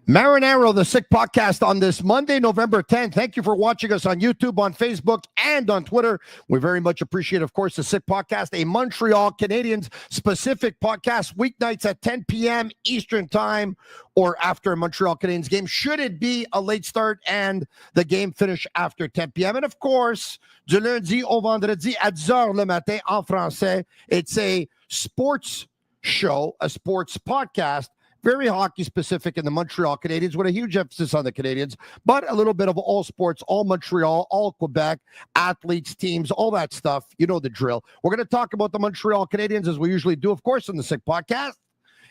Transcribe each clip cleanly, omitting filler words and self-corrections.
Marinaro, the Sick Podcast on this Monday, November 10th. Thank you for watching us on YouTube, on Facebook, and on Twitter. We very much appreciate, of course, the Sick Podcast, a Montreal Canadiens specific podcast, weeknights at 10 p.m. Eastern Time or after a Montreal Canadiens game, should it be a late start and the game finish after 10 p.m. And, of course, du lundi au vendredi à 10h le matin en français. It's a sports show, a sports podcast, very hockey-specific in the Montreal Canadiens, with a huge emphasis on the Canadiens, but a little bit of all sports, all Montreal, all Quebec, athletes, teams, all that stuff. You know the drill. We're going to talk about the Montreal Canadiens, as we usually do, of course, in the Sick Podcast.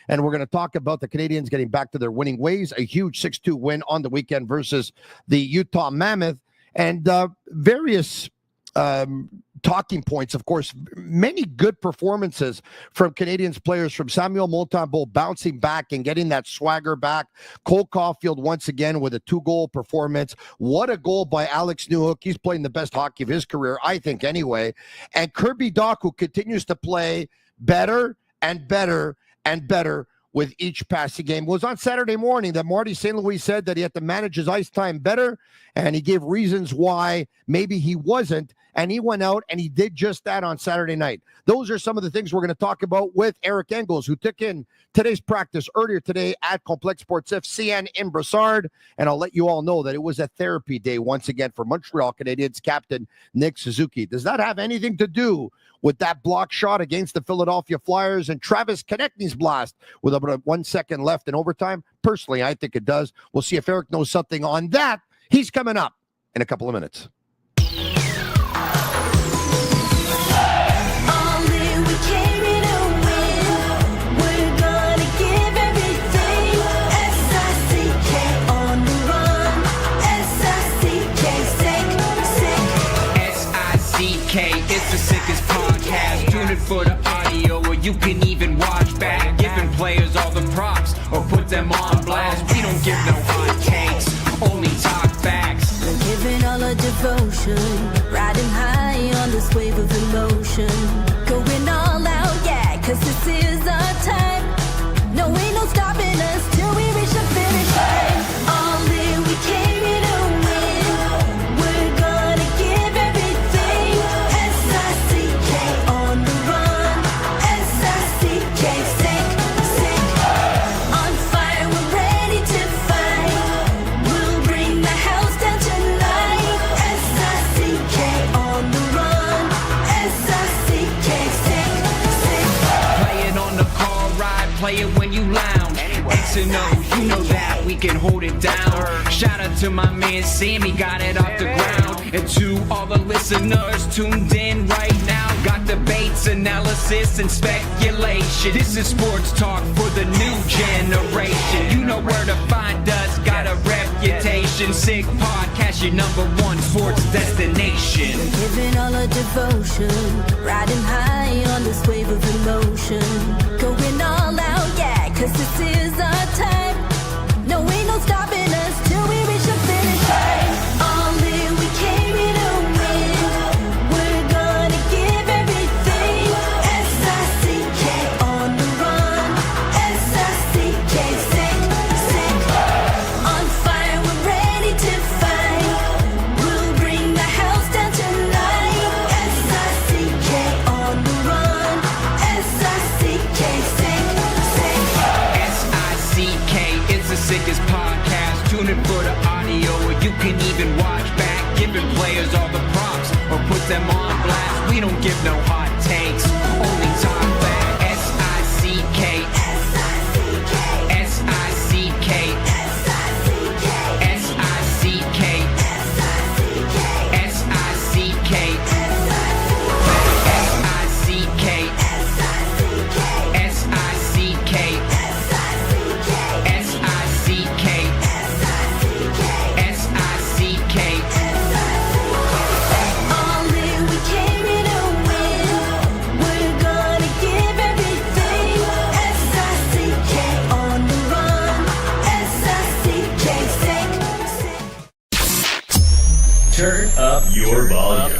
And we're going to talk about the Canadiens getting back to their winning ways, a huge 6-2 win on the weekend versus the Utah Mammoth, and various talking points, of course, many good performances from Canadiens players, from Samuel Montembeault bouncing back and getting that swagger back. Cole Caulfield once again with a 2-goal performance. What a goal by Alex Newhook. He's playing the best hockey of his career, I think, anyway. And Kirby Dach, who continues to play better and better and better with each passing game. It was on Saturday morning that Marty St. said that he had to manage his ice time better, and he gave reasons why maybe he wasn't, and he went out and he did just that on Saturday night. Those are some of the things we're going to talk about with Eric Engels, who took in today's practice earlier today at Complexe Sportif CN in Brossard, and I'll let you all know that it was a therapy day once again for Montreal Canadiens captain Nick Suzuki. Does that have anything to do with that block shot against the Philadelphia Flyers and Travis Konecny's blast with about 1 second left in overtime? Personally, I think it does. We'll see if Eric knows something on that. He's coming up in a couple of minutes. It's the sickest podcast. Tune in for the audio, or you can even watch back. Giving players all the props, or put them on blast. We don't give no hot takes, only talk facts. We're giving all our devotion, riding high on this wave of emotion. Going all out, yeah, cause this is our time. No, ain't no stopping us till we reach the finish line. All in, we came here to win. We're gonna give everything. S-I-C-K on the run. S-I-C-K, sick. On fire, we're ready to fight. We'll bring the house down tonight. S-I-C-K on the run. S-I-C-K, sick. Play it on the car ride, play it when you lounge. X and O, you know that we can hold it down. Shout out to my man Sammy, got it off the ground. And to all the listeners tuned in right now, got debates, analysis, and speculation. This is sports talk for the new generation. You know where to find us, got a reputation. Sick Podcast, your #1 sports destination. We're giving all our devotion, riding high on this wave of emotion. Going all out, yeah, cause this is our time. No, ain't no stopping us till we reach the finish line. All in, we came here to win. We're gonna give everything. S-I-C-K on the run. S-I-C-K, sick. On fire, we're ready to fight. We'll bring the house down tonight. S-I-C-K on the run. S-I-C-K, sick. S-I-C-K, it's the sickest podcast. Tune in for the audio, or you can even watch back. Giving players all the props, or put them on blast. We don't give no hot takes, only talk back. S-I-C-K, S-I-C-K, S-I-C-K, S-I-C-K, S-I-C-K, S-I-C-K, S-I-C-K, S-I-C-K, S-I-C-K, S-I-C-K, S-I-C-K. All in, we came here to win. We're gonna give everything. S-I-C-K on the run. S-I-C-K, sick. Turn up your volume.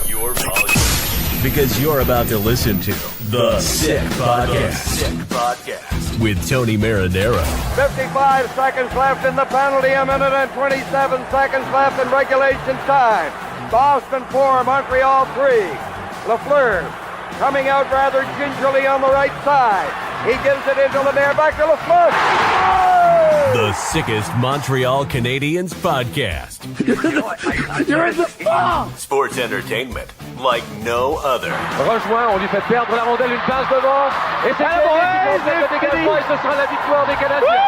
Because you're about to listen to The Sick Podcast. with Tony Marinaro. 55 seconds left in the penalty, a minute and 27 seconds left in regulation time. Boston 4, Montreal 3. Lafleur coming out rather gingerly on the right side. He gives it into Lemaire, back to Lafleur. Oh! The sickest Montreal Canadiens podcast. You're in the fall! Sports entertainment like no other. Rejoint, on lui fait perdre la rondelle, une passe devant. Et c'est le dégagement et ce sera la victoire des Canadiens.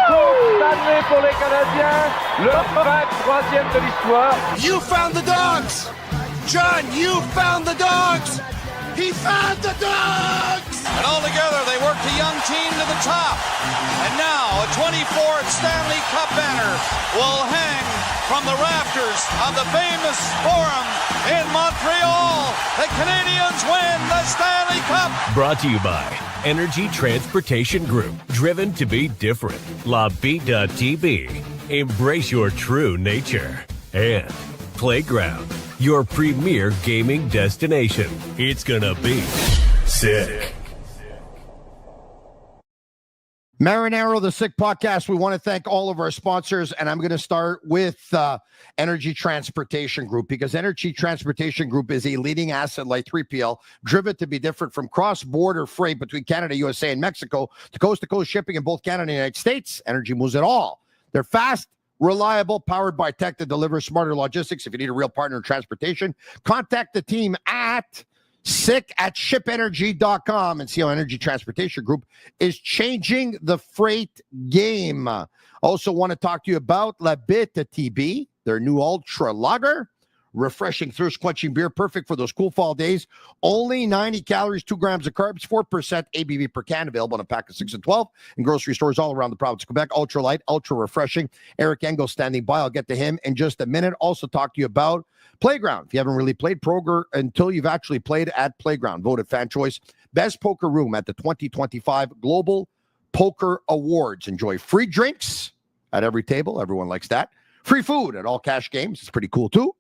Coupe Stanley pour les Canadiens. Le 23e de l'histoire. You found the dogs! John, you found the dogs! He found the dogs! And all together, they worked a young team to the top. And now, a 24th Stanley Cup banner will hang from the rafters of the famous Forum in Montreal. The Canadiens win the Stanley Cup. Brought to you by Energy Transportation Group. Driven to be different. Bittt. Embrace your true nature. And Playground, your premier gaming destination. It's gonna be sick. Marinaro, the Sick Podcast. We want to thank all of our sponsors, and I'm going to start with Energy Transportation Group, because Energy Transportation Group is a leading asset-light 3PL driven to be different from cross-border freight between Canada, USA, and Mexico to coast-to-coast shipping in both Canada and the United States. Energy moves it all. They're fast, reliable, powered by tech that delivers smarter logistics. If you need a real partner in transportation, contact the team at sick@shipenergy.com and see how Energy Transportation Group is changing the freight game. Also want to talk to you about Bittt Tibi, their new ultra lager. Refreshing, thirst-quenching beer, perfect for those cool fall days. Only 90 calories, 2 grams of carbs, 4% ABV per can, available in a pack of 6 and 12 in grocery stores all around the province of Quebec. Ultra light, ultra refreshing. Eric Engels standing by. I'll get to him in just a minute. Also talk to you about Playground. If you haven't really played poker until you've actually played at Playground, voted fan choice best poker room at the 2025 Global Poker Awards. Enjoy free drinks at every table. Everyone likes that. Free food at all cash games. It's pretty cool too.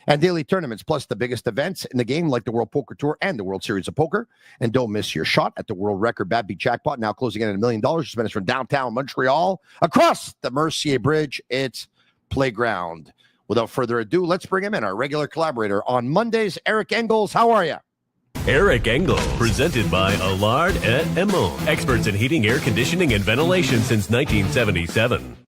And daily tournaments, plus the biggest events in the game, like the World Poker Tour and the World Series of Poker. And don't miss your shot at the world record bad beat jackpot, now closing in at $1 million. Just minutes from downtown Montreal across the Mercier Bridge. It's Playground. Without further ado, let's bring him in, our regular collaborator on Mondays, Eric Engels. How are you? Eric Engels, presented by Allard et Emont, experts in heating, air conditioning, and ventilation since 1977.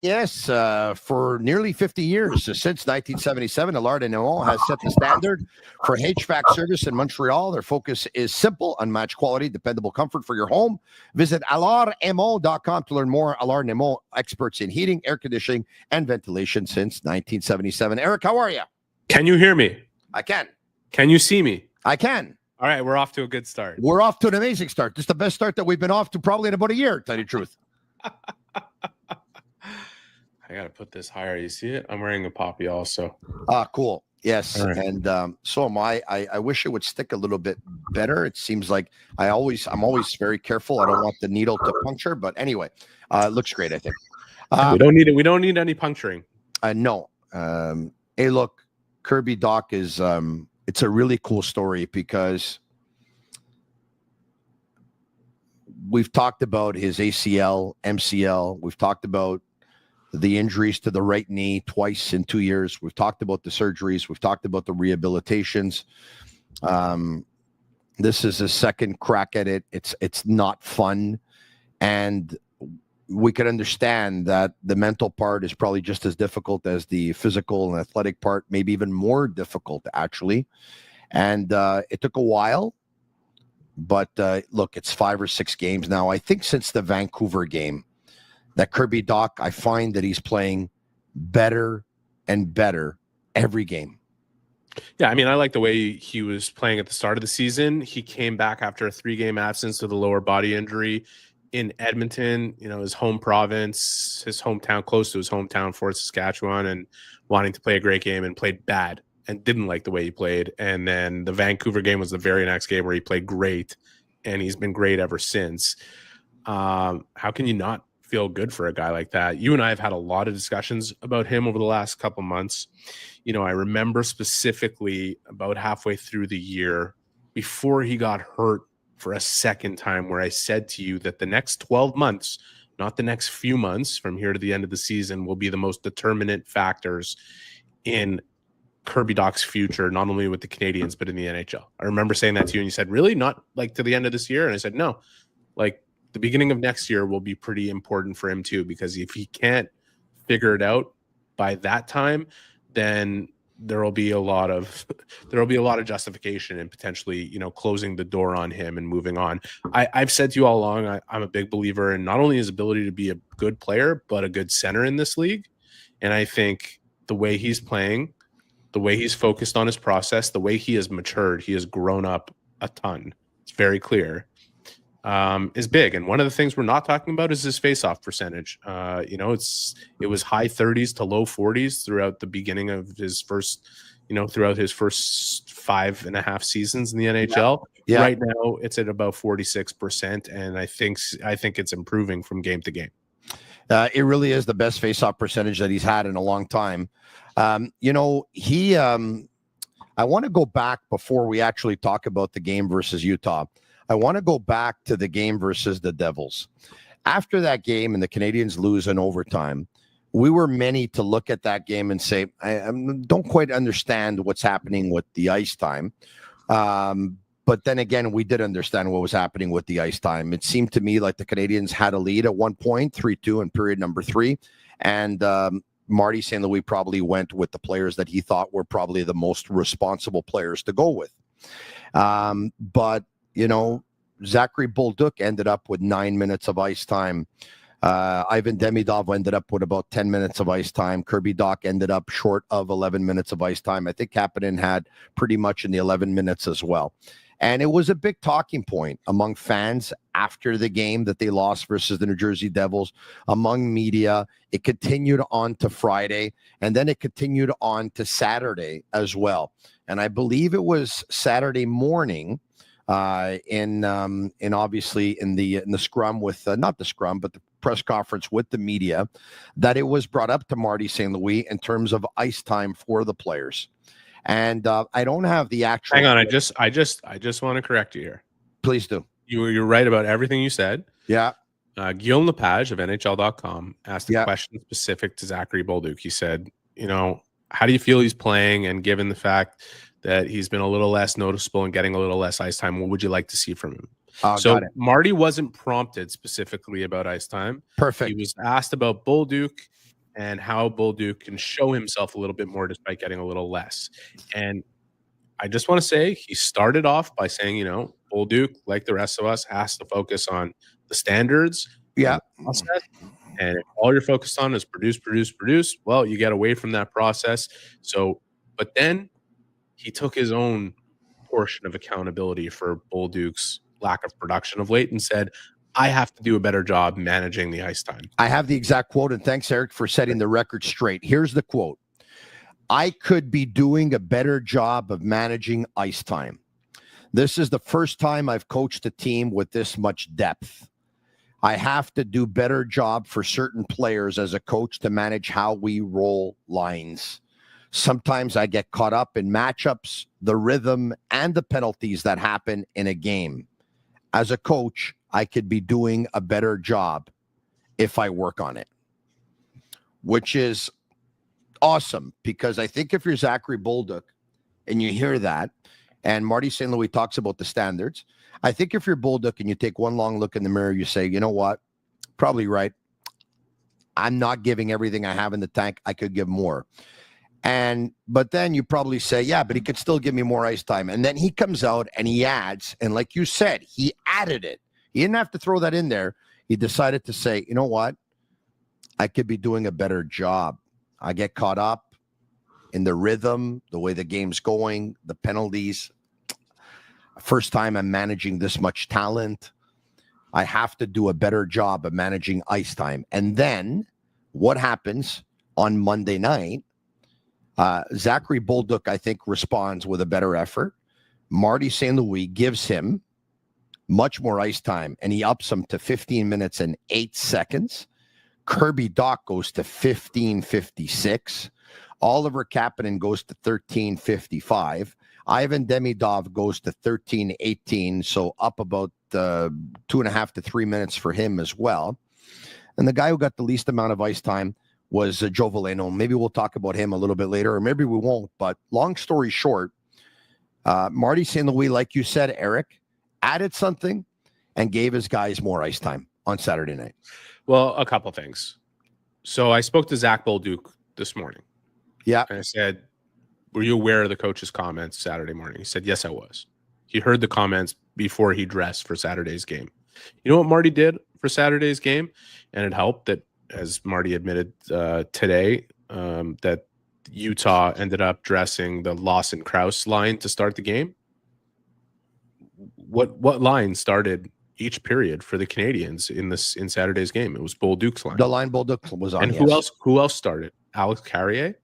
Yes, for nearly 50 years, since 1977, Allard et Emont has set the standard for HVAC service in Montreal. Their focus is simple, unmatched quality, dependable comfort for your home. Visit allardemont.com to learn more. Allard et Emont, experts in heating, air conditioning, and ventilation since 1977. Eric, how are you? Can you hear me? I can. Can you see me? I can. All right, we're off to a good start. We're off to an amazing start. This is the best start that we've been off to probably in about a year, to tell you the truth. I got to put this higher. You see it? I'm wearing a poppy also. Cool. Yes. Right. And so am I. I wish it would stick a little bit better. It seems like I'm always very careful. I don't want the needle to puncture, but anyway, it looks great, I think. We don't need it. We don't need any puncturing. No. Hey, look, Kirby Dach is it's a really cool story because we've talked about his ACL, MCL. We've talked about the injuries to the right knee twice in 2 years. We've talked about the surgeries. We've talked about the rehabilitations. This is a second crack at it. It's not fun. And we can understand that the mental part is probably just as difficult as the physical and athletic part, maybe even more difficult, actually. And it took a while. But look, it's 5 or 6 games now. I think since the Vancouver game, that Kirby Dach, I find that he's playing better and better every game. Yeah, I mean, I like the way he was playing at the start of the season. He came back after a 3-game absence with a lower body injury in Edmonton, his home province, his hometown, close to his hometown, Fort Saskatchewan, and wanting to play a great game, and played bad and didn't like the way he played. And then the Vancouver game was the very next game where he played great, and he's been great ever since. How can you not feel good for a guy like that? You and I have had a lot of discussions about him over the last couple months. I remember specifically about halfway through the year, before he got hurt for a second time where I said to you that the next 12 months, not the next few months from here to the end of the season, will be the most determinant factors in Kirby Dach's future, not only with the Canadiens, but in the NHL. I remember saying that to you, and you said, really? Not like to the end of this year? And I said, no, like the beginning of next year will be pretty important for him too, because if he can't figure it out by that time, then there will be a lot of justification and potentially, you know, closing the door on him and moving on. I've said to you all along, I'm a big believer in not only his ability to be a good player, but a good center in this league. And I think the way he's playing, the way he's focused on his process, the way he has matured, he has grown up a ton. It's very clear. Is big. And one of the things we're not talking about is his face-off percentage. You know, it was high 30s to low 40s throughout the beginning of his first, you know, throughout his first 5.5 seasons in the NHL. Yeah. Right now it's at about 46%. And I think it's improving from game to game. It really is the best face-off percentage that he's had in a long time. You know, I want to go back before we actually talk about the game versus Utah. I want to go back to the game versus the Devils. After that game and the Canadiens lose in overtime, we were many to look at that game and say, I don't quite understand what's happening with the ice time. But then again, we did understand what was happening with the ice time. It seemed to me like the Canadiens had a lead at one point, 3-2 in period number 3. And Marty St. probably went with the players that he thought were probably the most responsible players to go with. But you know, Zachary Bolduc ended up with 9 minutes of ice time. Ivan Demidov ended up with about 10 minutes of ice time. Kirby Dach ended up short of 11 minutes of ice time. I think Kapanen had pretty much in the 11 minutes as well. And it was a big talking point among fans after the game that they lost versus the New Jersey Devils, among media. It continued on to Friday, and then it continued on to Saturday as well. And I believe it was Saturday morning, in obviously in the scrum with not the scrum, but the press conference with the media, that it was brought up to Marty St. Louis in terms of ice time for the players. And I don't have the actual. Hang on, I just want to correct you here. Please do. You're right about everything you said. Yeah. Guillaume Lepage of NHL.com asked a question specific to Zachary Bolduc. He said, you know, how do you feel he's playing? And given the fact that he's been a little less noticeable and getting a little less ice time, what would you like to see from him? So Marty wasn't prompted specifically about ice time. Perfect. He was asked about Bolduc and how Bolduc can show himself a little bit more despite getting a little less. And I just want to say he started off by saying, you know, Bolduc, like the rest of us, has to focus on the standards. Yeah. And if all you're focused on is produce, well, you get away from that process. So, but then he took his own portion of accountability for Bolduc's lack of production of late and said, I have to do a better job managing the ice time. I have the exact quote, and thanks, Eric, for setting the record straight. Here's the quote. I could be doing a better job of managing ice time. This is the first time I've coached a team with this much depth. I have to do better job for certain players as a coach to manage how we roll lines. Sometimes I get caught up in matchups, the rhythm, and the penalties that happen in a game. As a coach, I could be doing a better job if I work on it, which is awesome, because I think if you're Zachary Bolduc and you hear that, and Marty St. Louis talks about the standards, I think if you're Bolduc and you take one long look in the mirror, you say, you know what, probably right. I'm not giving everything I have in the tank. I could give more. But then you probably say, yeah, but he could still give me more ice time. And then he comes out and he adds, and like you said, he added it. He didn't have to throw that in there. He decided to say, you know what? I could be doing a better job. I get caught up in the rhythm, the way the game's going, the penalties. First time I'm managing this much talent. I have to do a better job of managing ice time. And then what happens on Monday night? Zachary Bolduc, I think, responds with a better effort. Marty St. Louis gives him much more ice time, and he ups him to 15 minutes and 8 seconds. Kirby Dach goes to 15:56. Oliver Kapanen goes to 13:55. Ivan Demidov goes to 13-18, so up about 2.5 to 3 minutes for him as well. And the guy who got the least amount of ice time was Joe Veleno. Maybe we'll talk about him a little bit later, or maybe we won't. But long story short, Marty St. Louis, like you said, Eric, added something and gave his guys more ice time on Saturday night. Well, a couple things. So I spoke to Zach Bolduc this morning. Yeah. And I said, were you aware of the coach's comments Saturday morning? He said, yes, I was. He heard the comments before he dressed for Saturday's game. You know what Marty did for Saturday's game? And it helped that, as Marty admitted today, that Utah ended up dressing the Lawson Krause line to start the game. What line started each period for the Canadiens in Saturday's game? It was Bolduc's line. The line Bolduc was on. And who else started? Alex Carrier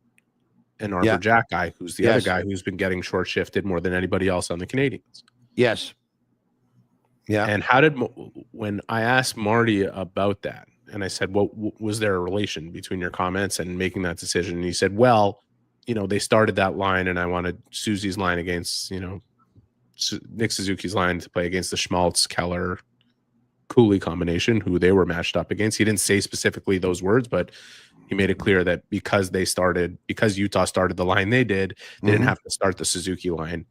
and Arber Xhekaj, who's the other guy who's been getting short shifted more than anybody else on the Canadiens. Yes. Yeah. And when I asked Marty about that, and I said, well, was there a relation between your comments and making that decision? And he said, well, they started that line and I wanted Susie's line against, Nick Suzuki's line to play against the Schmaltz, Keller, Cooley combination, who they were matched up against. He didn't say specifically those words, but he made it clear that because Utah started the line they did, they didn't have to start the Suzuki line.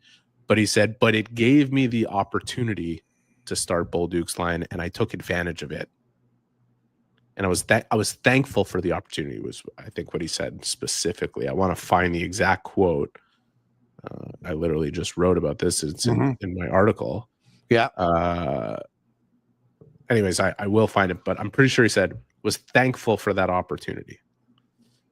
But he said, but it gave me the opportunity to start Bolduc's line, and I took advantage of it. And I was thankful for the opportunity, was I think what he said specifically. I want to find the exact quote. I literally just wrote about this. It's in my article. Yeah. Anyways, I will find it, but I'm pretty sure he said was thankful for that opportunity.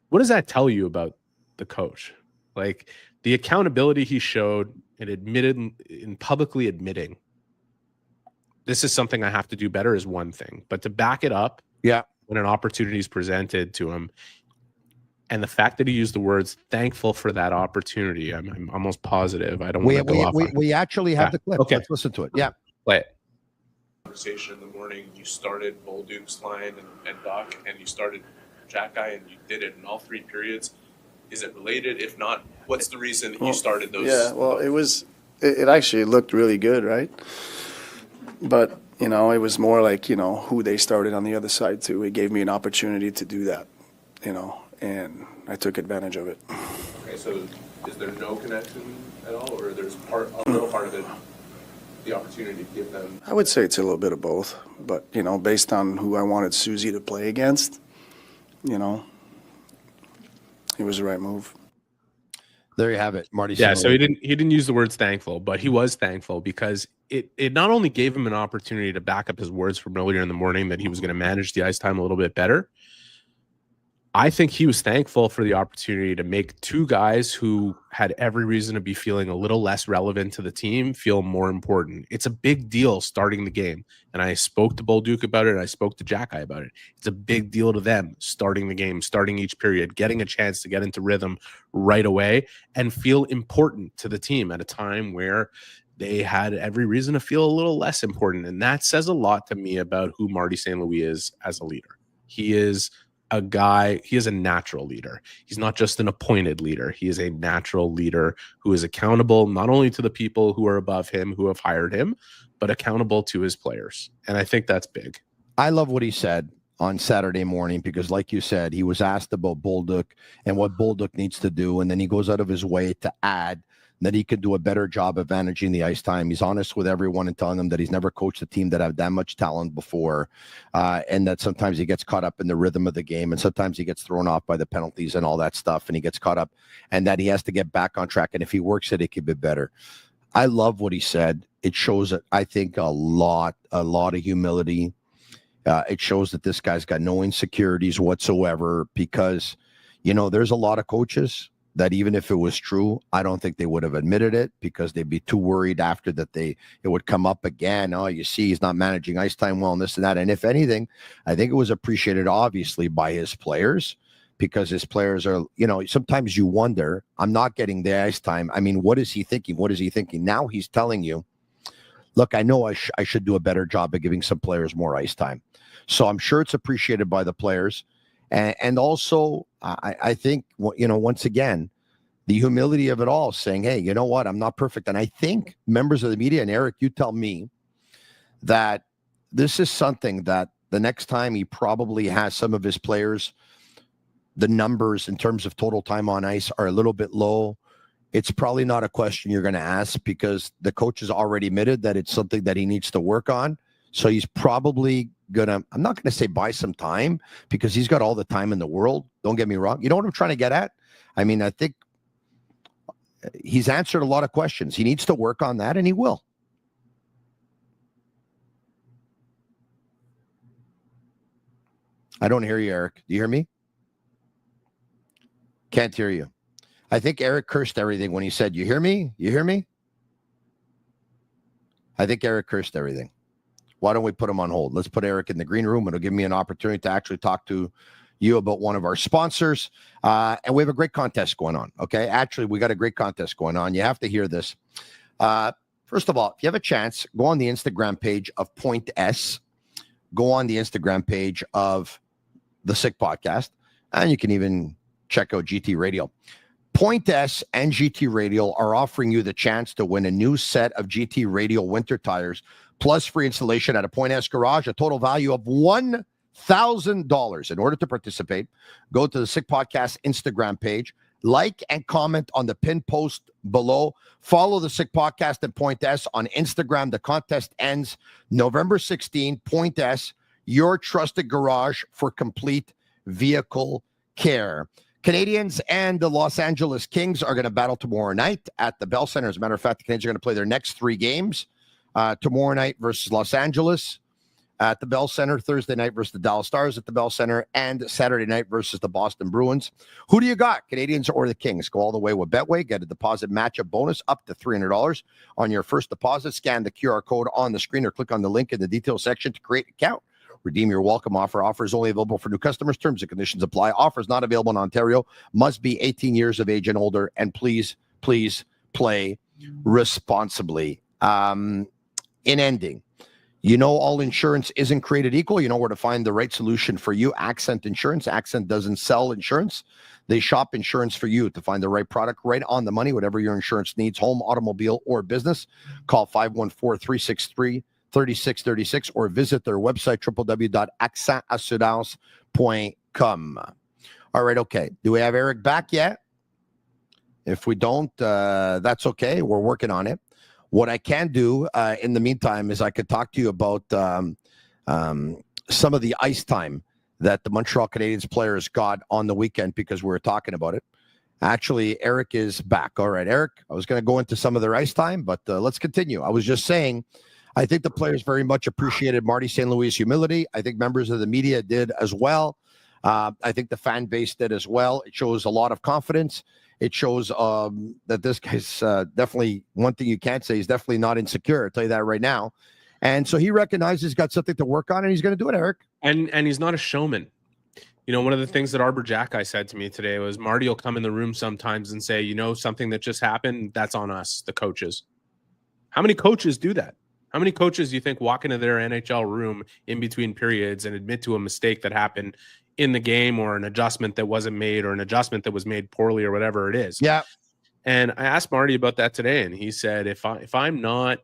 What does that tell you about the coach? Like the accountability he showed and admitted in publicly admitting this is something I have to do better is one thing, but to back it up, when an opportunity is presented to him, and the fact that he used the words "thankful for that opportunity," I'm almost positive. I don't want to go off. We actually have the clip. Okay, let's listen to it. Yeah, play it. Conversation in the morning. You started Bolduc's line and Dach, and you started Xhekaj, and you did it in all three periods. Is it related? If not, what's the reason that you started those? Yeah, well, it actually looked really good, right? But, it was more like, who they started on the other side too. It gave me an opportunity to do that, and I took advantage of it. Okay, so is there no connection at all, or there's a little part of it, the opportunity to give them? I would say it's a little bit of both, but, based on who I wanted Susie to play against, it was the right move. There you have it, Marty. Yeah, so he didn't use the words thankful, but he was thankful because it not only gave him an opportunity to back up his words from earlier in the morning that he was going to manage the ice time a little bit better. I think he was thankful for the opportunity to make two guys who had every reason to be feeling a little less relevant to the team feel more important. It's a big deal starting the game. And I spoke to Bolduc about it, and I spoke to Xhekaj about it. It's a big deal to them starting the game, starting each period, getting a chance to get into rhythm right away and feel important to the team at a time where they had every reason to feel a little less important. And that says a lot to me about who Marty St. Louis is as a leader. He is a natural leader. He's not just an appointed leader. He is a natural leader who is accountable not only to the people who are above him, who have hired him, but accountable to his players. And I think that's big. I love what he said on Saturday morning because, like you said, he was asked about Bolduc and what Bolduc needs to do, and then he goes out of his way to add that he could do a better job of managing the ice time. He's honest with everyone and telling them that he's never coached a team that have that much talent before, and that sometimes he gets caught up in the rhythm of the game, and sometimes he gets thrown off by the penalties and all that stuff, and he gets caught up, and that he has to get back on track, and if he works it could be better. I love what he said. It shows, I think, a lot of humility. It shows that this guy's got no insecurities whatsoever because, there's a lot of coaches that even if it was true, I don't think they would have admitted it because they'd be too worried after that it would come up again. Oh, you see, he's not managing ice time well and this and that. And if anything, I think it was appreciated obviously by his players because his players are, sometimes you wonder, I'm not getting the ice time. I mean, what is he thinking? What is he thinking? Now he's telling you, look, I know I should do a better job of giving some players more ice time. So I'm sure it's appreciated by the players. And also, I think, once again, the humility of it all, saying, hey, you know what? I'm not perfect. And I think members of the media, and Eric, you tell me, that this is something that the next time he probably has some of his players, the numbers in terms of total time on ice are a little bit low. It's probably not a question you're going to ask because the coach has already admitted that it's something that he needs to work on. So he's probably going to, I'm not going to say buy some time because he's got all the time in the world. Don't get me wrong. You know what I'm trying to get at? I mean, I think he's answered a lot of questions. He needs to work on that, and he will. I don't hear you, Eric. Do you hear me? Can't hear you. I think Eric cursed everything when he said, you hear me? You hear me? I think Eric cursed everything. Why don't we put him on hold? Let's put Eric in the green room. It'll give me an opportunity to actually talk to you about one of our sponsors. And we have a great contest going on. Okay. Actually, we got a great contest going on. You have to hear this. First of all, if you have a chance, go on the Instagram page of Point S. Go on the Instagram page of the Sick Podcast, and you can even check out GT Radio. Point S and GT Radio are offering you the chance to win a new set of GT Radio winter tires, plus free installation at a Point S garage, a total value of $1,000. In order to participate, go to the Sick Podcast Instagram page, like and comment on the pinned post below. Follow the Sick Podcast and Point S on Instagram. The contest ends November 16. Point S, your trusted garage for complete vehicle care. Canadiens and the Los Angeles Kings are going to battle tomorrow night at the Bell Center. As a matter of fact, the Canadiens are going to play their next 3 games tomorrow night versus Los Angeles at the Bell Center, Thursday night versus the Dallas Stars at the Bell Center, and Saturday night versus the Boston Bruins. Who do you got, Canadiens or the Kings? Go all the way with Betway. Get a deposit matchup bonus up to $300 on your first deposit. Scan the QR code on the screen or click on the link in the details section to create an account. Redeem your welcome offer. Offer is only available for new customers. Terms and conditions apply. Offers not available in Ontario. Must be 18 years of age and older. And please play responsibly. In ending, you know all insurance isn't created equal. You know where to find the right solution for you. Accent Insurance. Accent doesn't sell insurance. They shop insurance for you to find the right product right on the money, whatever your insurance needs, home, automobile, or business. Call 514-363-3636 or visit their website, www.accentassurance.com. All right, okay. Do we have Eric back yet? If we don't, that's okay. We're working on it. What I can do in the meantime is I could talk to you about some of the ice time that the Montreal Canadiens players got on the weekend because we were talking about it. Actually, Eric is back. All right, Eric, I was going to go into some of their ice time, but let's continue. I was just saying, I think the players very much appreciated Marty St. Louis' humility. I think members of the media did as well. I think the fan base did as well. It shows a lot of confidence. It shows that this guy's definitely, one thing you can't say, he's definitely not insecure. I'll tell you that right now. And so he recognizes he's got something to work on, and he's going to do it, Eric. And he's not a showman. You know, one of the things that Arber Xhekaj said to me today was Marty will come in the room sometimes and say, you know, something that just happened, that's on us, the coaches. How many coaches do that? How many coaches do you think walk into their NHL room in between periods and admit to a mistake that happened in the game, or an adjustment that wasn't made, or an adjustment that was made poorly, or whatever it is? Yeah. And I asked Marty about that today, and he said, if I'm going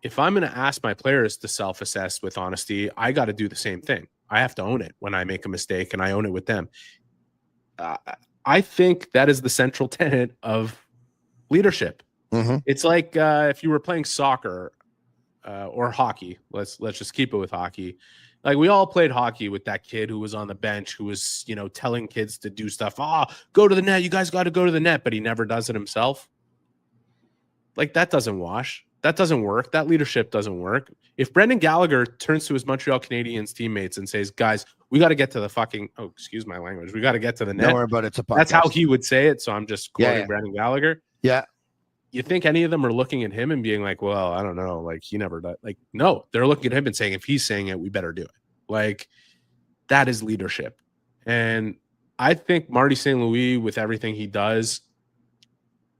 to ask my players to self-assess with honesty, I got to do the same thing. I have to own it when I make a mistake, and I own it with them. I think that is the central tenet of leadership. Mm-hmm. It's like if you were playing soccer or hockey. Let's just keep it with hockey. Like, we all played hockey with that kid who was on the bench who was, you know, telling kids to do stuff. Go to the net. You guys got to go to the net, but he never does it himself. Like, that doesn't wash. That doesn't work. That leadership doesn't work. If Brendan Gallagher turns to his Montreal Canadiens teammates and says, guys, we got to get to the fucking, excuse my language, we got to get to the net. Don't worry about it. It's a podcast. That's how he would say it. So I'm just quoting Yeah. Brendan Gallagher. Yeah. You think any of them are looking at him and being like, well, I don't know, like, he never does. Like, no, they're looking at him and saying, if he's saying it, we better do it. Like, that is leadership. And I think Marty St. Louis, with everything he does,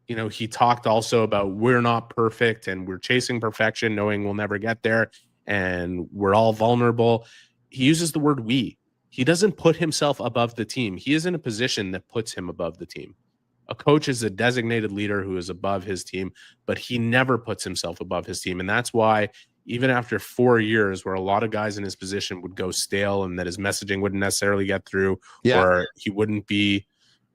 you know, he talked also about we're not perfect and we're chasing perfection, knowing we'll never get there, and we're all vulnerable. He uses the word we. He doesn't put himself above the team. He is in a position that puts him above the team. A coach is a designated leader who is above his team, but he never puts himself above his team. And that's why even after 4 years where a lot of guys in his position would go stale and that his messaging wouldn't necessarily get through, or he wouldn't be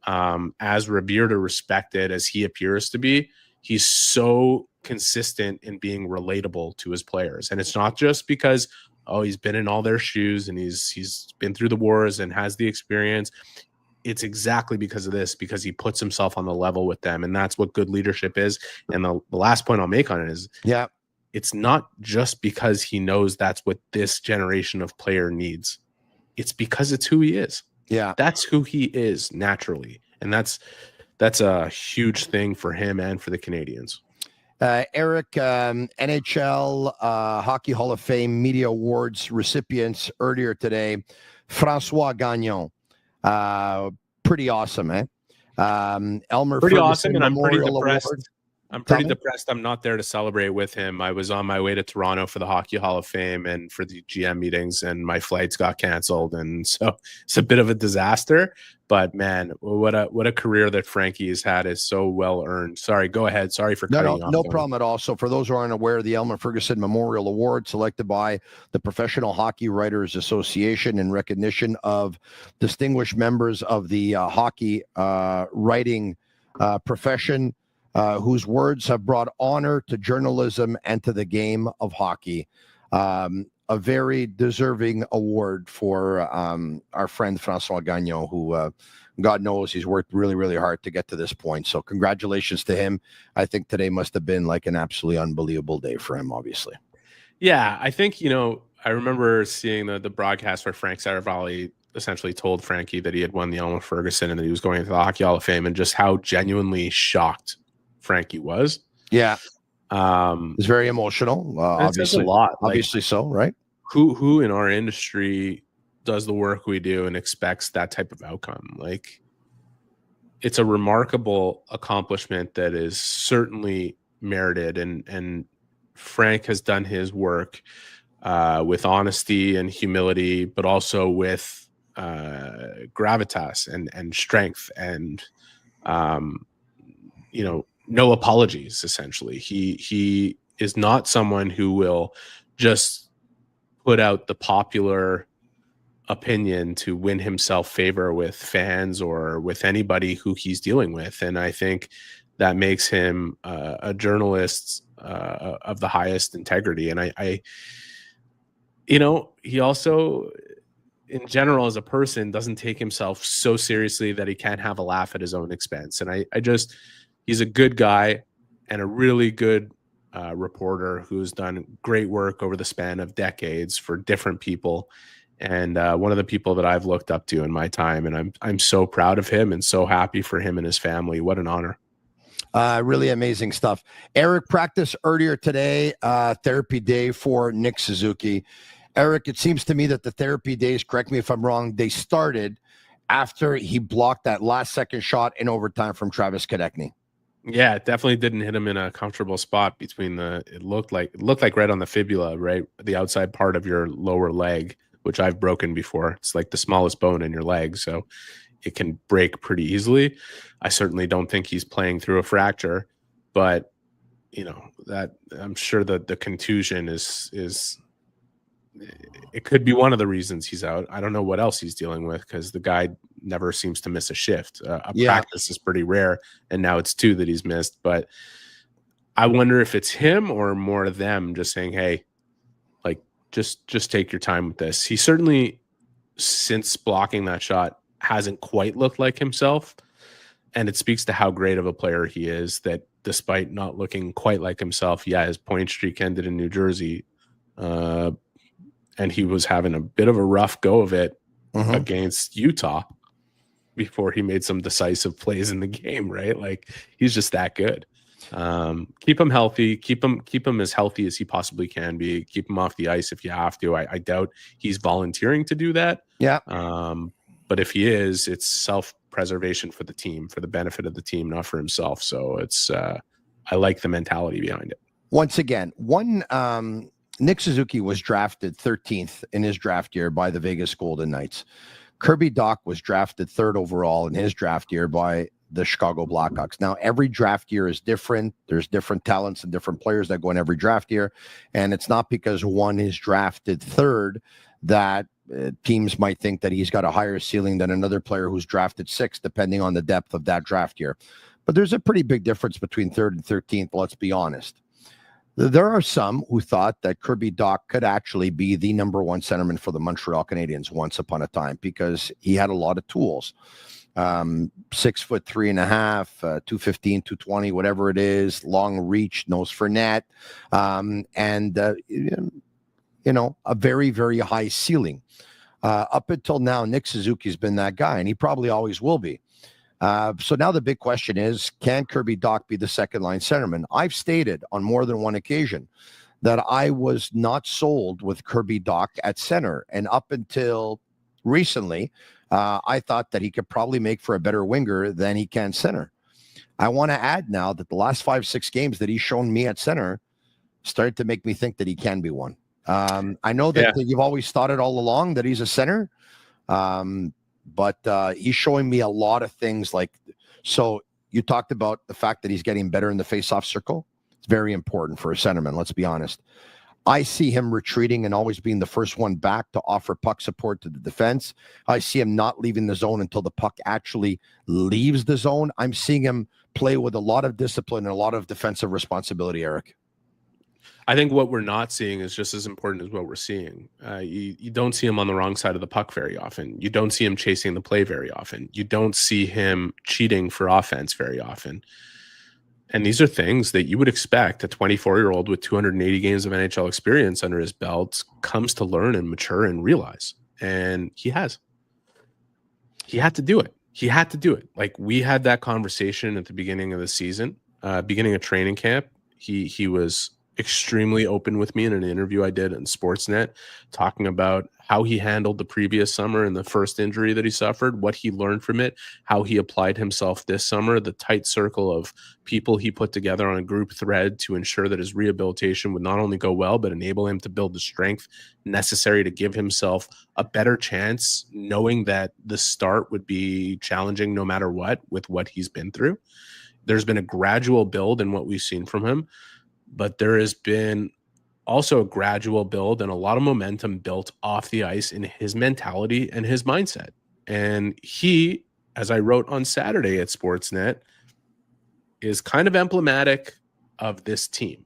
as revered or respected as he appears to be, he's so consistent in being relatable to his players. And it's not just because, he's been in all their shoes and he's been through the wars and has the experience. It's exactly because of this, because he puts himself on the level with them. And that's what good leadership is. And the last point I'll make on it is, it's not just because he knows that's what this generation of player needs. It's because it's who he is. Yeah. That's who he is naturally. And that's a huge thing for him and for the Canadiens. Eric, NHL Hockey Hall of Fame Media Awards recipients earlier today. Francois Gagnon. Pretty awesome, eh? Elmer pretty Ferguson awesome, and Memorial I'm pretty depressed. Award. I'm pretty depressed I'm not there to celebrate with him. I was on my way to Toronto for the Hockey Hall of Fame and for the GM meetings, and my flights got canceled, and so it's a bit of a disaster. But man, what a career that Frankie has had is so well earned. Sorry, go ahead. Sorry for cutting you off. No problem at all. So for those who aren't aware, the Elmer Ferguson Memorial Award, selected by the Professional Hockey Writers Association in recognition of distinguished members of the hockey writing profession, whose words have brought honor to journalism and to the game of hockey. A very deserving award for our friend Francois Gagnon, who God knows he's worked really, really hard to get to this point. So congratulations to him. I think today must have been like an absolutely unbelievable day for him, obviously. Yeah, I think, I remember seeing the broadcast where Frank Saravalli essentially told Frankie that he had won the Elmer Ferguson and that he was going into the Hockey Hall of Fame, and just how genuinely shocked Frankie was. Yeah. It's very emotional. Obviously, a lot. Obviously, so right. Who in our industry does the work we do and expects that type of outcome? Like, it's a remarkable accomplishment that is certainly merited, and Frank has done his work with honesty and humility, but also with gravitas and strength and no apologies. Essentially, he is not someone who will just put out the popular opinion to win himself favor with fans or with anybody who he's dealing with. And I think that makes him a journalist of the highest integrity. And he also, in general, as a person, doesn't take himself so seriously that he can't have a laugh at his own expense. And he's a good guy and a really good reporter who's done great work over the span of decades for different people, and one of the people that I've looked up to in my time. And I'm so proud of him and so happy for him and his family. What an honor. Really amazing stuff. Eric, practice earlier today, therapy day for Nick Suzuki. Eric, it seems to me that the therapy days, correct me if I'm wrong, they started after he blocked that last second shot in overtime from Travis Konecny. Yeah, it definitely didn't hit him in a comfortable spot between it looked like right on the fibula, right? The outside part of your lower leg, which I've broken before. It's like the smallest bone in your leg, so it can break pretty easily. I certainly don't think he's playing through a fracture, but that I'm sure that the contusion is it could be one of the reasons he's out. I don't know what else he's dealing with, because the guy never seems to miss a shift. Practice is pretty rare, and now it's 2 that he's missed. But I wonder if it's him or more them just saying, hey, like, just take your time with this. He certainly, since blocking that shot, hasn't quite looked like himself. And it speaks to how great of a player he is, that despite not looking quite like himself, his point streak ended in New Jersey. And he was having a bit of a rough go of it against Utah before he made some decisive plays in the game, right? Like, he's just that good. Keep him healthy. Keep him as healthy as he possibly can be. Keep him off the ice if you have to. I doubt he's volunteering to do that. Yeah. But if he is, it's self-preservation for the team, for the benefit of the team, not for himself. So it's I like the mentality behind it. Once again, Nick Suzuki was drafted 13th in his draft year by the Vegas Golden Knights. Kirby Dach was drafted 3rd overall in his draft year by the Chicago Blackhawks. Now, every draft year is different. There's different talents and different players that go in every draft year. And it's not because one is drafted third that teams might think that he's got a higher ceiling than another player who's drafted sixth, depending on the depth of that draft year. But there's a pretty big difference between third and 13th, let's be honest. There are some who thought that Kirby Dach could actually be the number one centerman for the Montreal Canadiens once upon a time because he had a lot of tools. 6'3.5", 215, 220, whatever it is, long reach, nose for net, and a very, very high ceiling. Up until now, Nick Suzuki's been that guy, and he probably always will be. So now the big question is, can Kirby Dach be the second line centerman? I've stated on more than one occasion that I was not sold with Kirby Dach at center. And up until recently, I thought that he could probably make for a better winger than he can center. I want to add now that the last 5-6 games that he's shown me at center started to make me think that he can be one. I know that you've always thought it all along that he's a center. But he's showing me a lot of things so you talked about the fact that he's getting better in the face-off circle. It's very important for a centerman, let's be honest. I see him retreating and always being the first one back to offer puck support to the defense. I see him not leaving the zone until the puck actually leaves the zone. I'm seeing him play with a lot of discipline and a lot of defensive responsibility, Eric. I think what we're not seeing is just as important as what we're seeing. You don't see him on the wrong side of the puck very often. You don't see him chasing the play very often. You don't see him cheating for offense very often. And these are things that you would expect a 24-year-old with 280 games of NHL experience under his belt comes to learn and mature and realize. And he has. He had to do it. We had that conversation at the beginning of the season, beginning of training camp. He was extremely open with me in an interview I did in Sportsnet, talking about how he handled the previous summer and the first injury that he suffered, what he learned from it, how he applied himself this summer, the tight circle of people he put together on a group thread to ensure that his rehabilitation would not only go well, but enable him to build the strength necessary to give himself a better chance, knowing that the start would be challenging no matter what with what he's been through. There's been a gradual build in what we've seen from him. But there has been also a gradual build and a lot of momentum built off the ice in his mentality and his mindset. And he, as I wrote on Saturday at Sportsnet, is kind of emblematic of this team.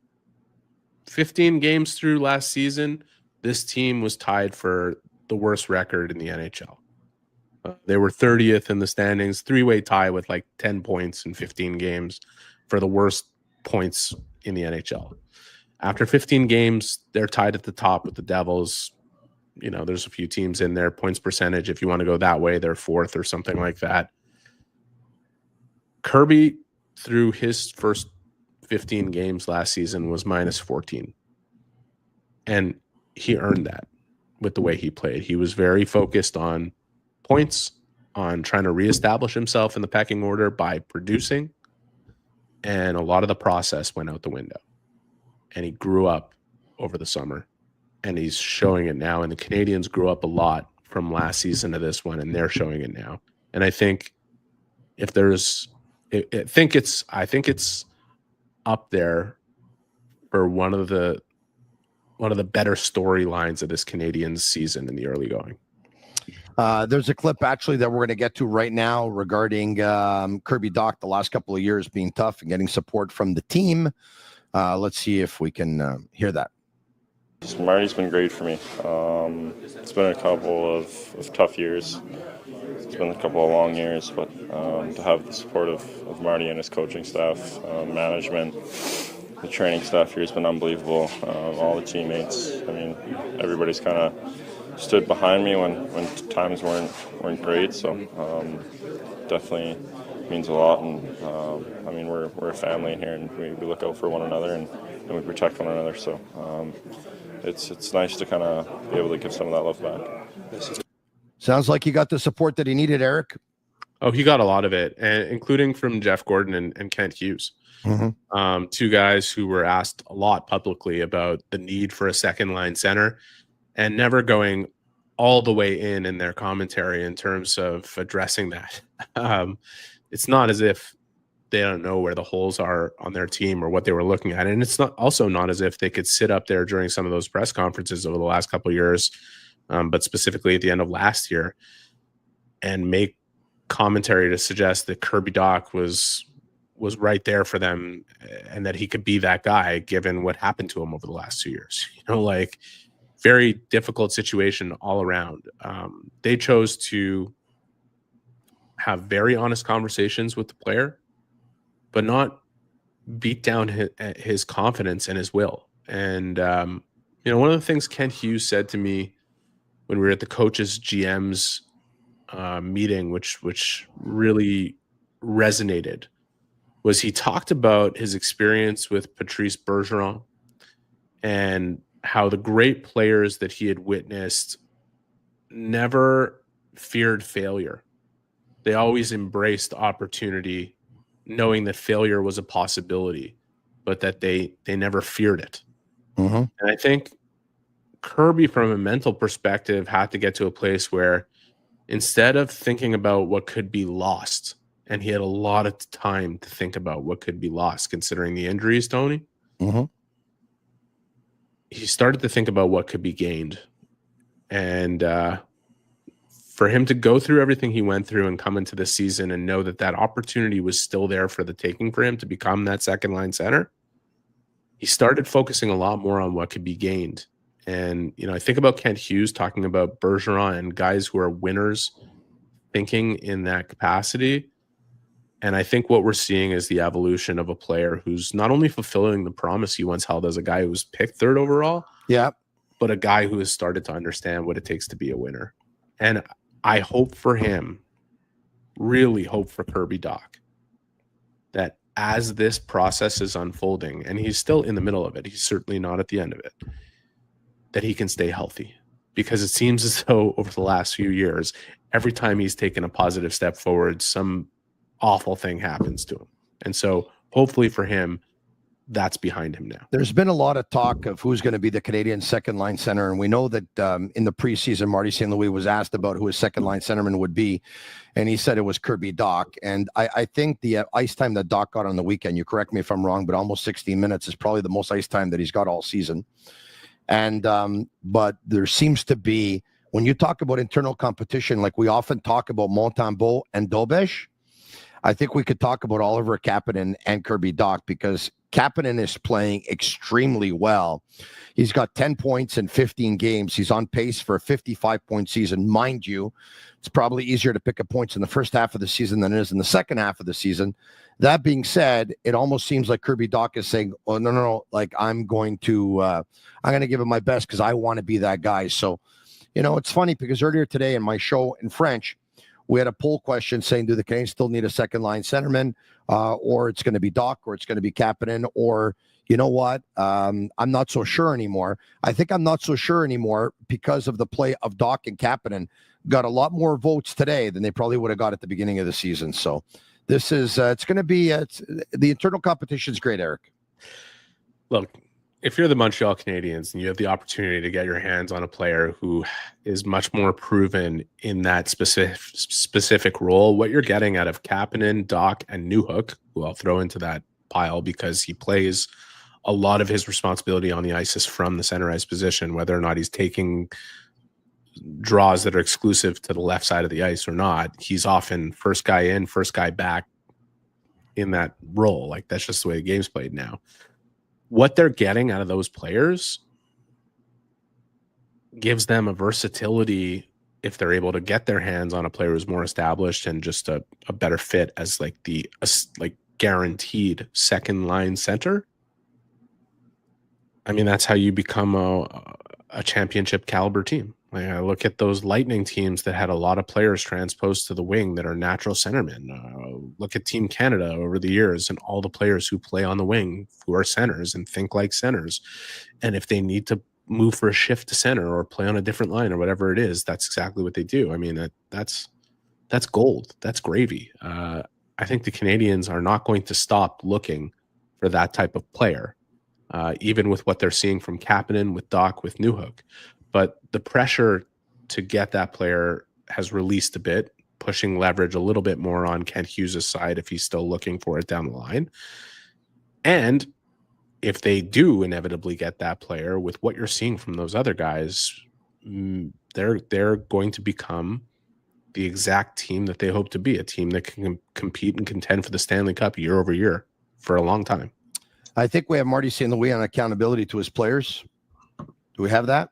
15 games through last season, this team was tied for the worst record in the NHL. They were 30th in the standings, three-way tie with 10 points in 15 games for the worst points in the NHL. After 15 games, they're tied at the top with the Devils. There's a few teams in there. Points percentage, if you want to go that way, they're fourth or something like that. Kirby, through his first 15 games last season, was minus 14. And he earned that with the way he played. He was very focused on points, on trying to reestablish himself in the pecking order by producing. And a lot of the process went out the window. And he grew up over the summer. And he's showing it now. And the Canadiens grew up a lot from last season to this one, and they're showing it now. And I think if there's I think it's up there for one of the better storylines of this Canadiens season in the early going. There's a clip actually that we're going to get to right now regarding Kirby Dach the last couple of years being tough and getting support from the team. Let's see if we can hear that. Marty's been great for me. It's been a couple of tough years. It's been a couple of long years, but to have the support of Marty and his coaching staff, management, the training staff here has been unbelievable. All the teammates, everybody's kind of stood behind me when times weren't great. So definitely means a lot. And we're a family in here, and we look out for one another and we protect one another. So it's nice to kind of be able to give some of that love back. Sounds like you got the support that he needed, Eric. Oh, he got a lot of it, and including from Jeff Gordon and Kent Hughes. Mm-hmm. Two guys who were asked a lot publicly about the need for a second line center and never going all the way in their commentary in terms of addressing that. it's not as if they don't know where the holes are on their team or what they were looking at. And it's not as if they could sit up there during some of those press conferences over the last couple of years, but specifically at the end of last year, and make commentary to suggest that Kirby Dach was right there for them and that he could be that guy given what happened to him over the last 2 years. Like, very difficult situation all around. They chose to have very honest conversations with the player, but not beat down his confidence and his will. And, one of the things Kent Hughes said to me when we were at the coaches GM's meeting, which really resonated, was he talked about his experience with Patrice Bergeron and how the great players that he had witnessed never feared failure. They always embraced opportunity, knowing that failure was a possibility, but that they never feared it. Mm-hmm. And I think Kirby, from a mental perspective, had to get to a place where instead of thinking about what could be lost, and he had a lot of time to think about what could be lost considering the injuries, Tony, mm-hmm. he started to think about what could be gained. And for him to go through everything he went through and come into this season and know that that opportunity was still there for the taking for him to become that second line center, he started focusing a lot more on what could be gained. And, I think about Kent Hughes talking about Bergeron and guys who are winners thinking in that capacity. And I think what we're seeing is the evolution of a player who's not only fulfilling the promise he once held as a guy who was picked third overall, but a guy who has started to understand what it takes to be a winner. And I hope for him, really hope for Kirby Dach, that as this process is unfolding, and he's still in the middle of it, he's certainly not at the end of it, that he can stay healthy. Because it seems as though over the last few years, every time he's taken a positive step forward, some awful thing happens to him. And so hopefully for him, that's behind him now. There's been a lot of talk of who's going to be the Canadian second line center. And we know that in the preseason, Marty St. was asked about who his second line centerman would be. And he said it was Kirby Dach. And I think the ice time that Dach got on the weekend, you correct me if I'm wrong, but almost 16 minutes is probably the most ice time that he's got all season. And but there seems to be, when you talk about internal competition, like we often talk about Montembeault and Dobesh, I think we could talk about Oliver Kapanen and Kirby Dach, because Kapanen is playing extremely well. He's got 10 points in 15 games. He's on pace for a 55-point season. Mind you, it's probably easier to pick up points in the first half of the season than it is in the second half of the season. That being said, it almost seems like Kirby Dach is saying, oh, no, like I'm going to give it my best because I want to be that guy. So, it's funny because earlier today in my show in French, we had a poll question saying, do the Canadiens still need a second line centerman, or it's going to be Dach, or it's going to be Kapanen, or you know what? I'm not so sure anymore. I think I'm not so sure anymore because of the play of Dach and Kapanen. Got a lot more votes today than they probably would have got at the beginning of the season. So this is, it's going to be, the internal competition is great, Eric. Look, if you're the Montreal Canadiens and you have the opportunity to get your hands on a player who is much more proven in that specific role, what you're getting out of Kapanen, Dach, and Newhook, who I'll throw into that pile because he plays a lot of his responsibility on the ice is from the center ice position, whether or not he's taking draws that are exclusive to the left side of the ice or not. He's often first guy in, first guy back in that role. Like, that's just the way the game's played now. What they're getting out of those players gives them a versatility if they're able to get their hands on a player who's more established and just a better fit as like the guaranteed second line center. I mean, that's how you become a championship caliber team. Like, I look at those Lightning teams that had a lot of players transposed to the wing that are natural centermen. Look at Team Canada over the years and all the players who play on the wing who are centers and think like centers. And if they need to move for a shift to center or play on a different line or whatever it is, that's exactly what they do. I mean, that's gold. That's gravy. I think the Canadiens are not going to stop looking for that type of player, even with what they're seeing from Kapanen, with Dach, with Newhook. But the pressure to get that player has released a bit, pushing leverage a little bit more on Kent Hughes' side if he's still looking for it down the line. And if they do inevitably get that player, with what you're seeing from those other guys, they're going to become the exact team that they hope to be, a team that can compete and contend for the Stanley Cup year over year for a long time. I think we have Marty St. on accountability to his players. Do we have that?